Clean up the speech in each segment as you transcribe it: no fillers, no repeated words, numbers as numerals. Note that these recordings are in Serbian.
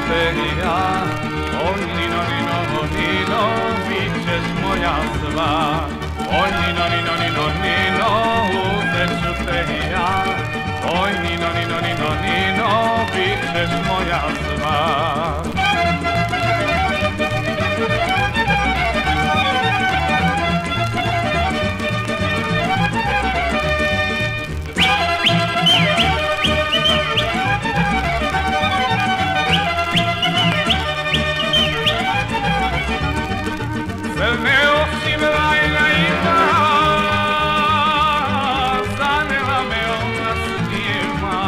te i ja. Oj, Nino, Nino, Nino, bit ćeš moja sva. Oj, Nino, Nino, Nino, Nino, uzet ću te i ja. Oj, Nino, Nino, Nino, Nino, bit ćeš moja sva. Crne oči mlajna ima, zanela me ona s njima.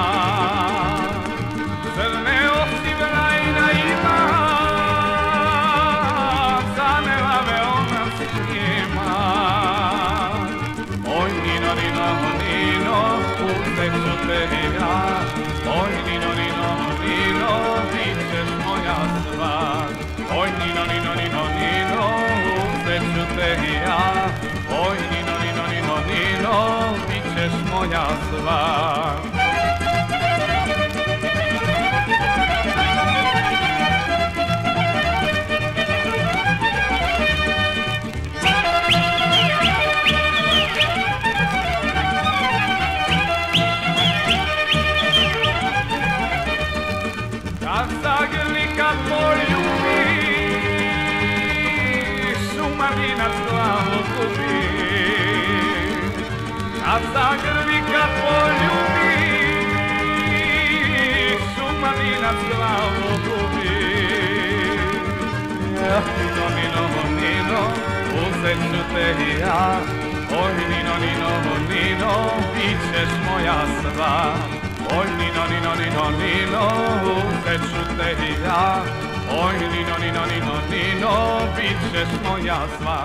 Crne oči mlajna ima, zanela me ona s njima. Oj, Nino, Nino, Nino, uzet ću te i ja. Oj, Nino, Nino, Nino, bit ćeš moja sva. Oj, Nino, Nino, Nino, Nino, uzet ću te i ja. Oj, Nino, Nino, Nino, Nino, bit ćeš moja sva. Kad zagrli, kad poljubiš, Šumadinac glavu gubi. Kad zagrli, kad poljubiš, Šumadinac glavu gubi. Nino, Nino, Nino, uzet ću te i ja. Oj, Nino, Nino, Nino, bit ćeš moja sva. Oj, Nino, Nino, Nino, Nino, uzet ću te i ja. Oj, Nino, Nino, Nino, Nino, bit ćeš moja sva.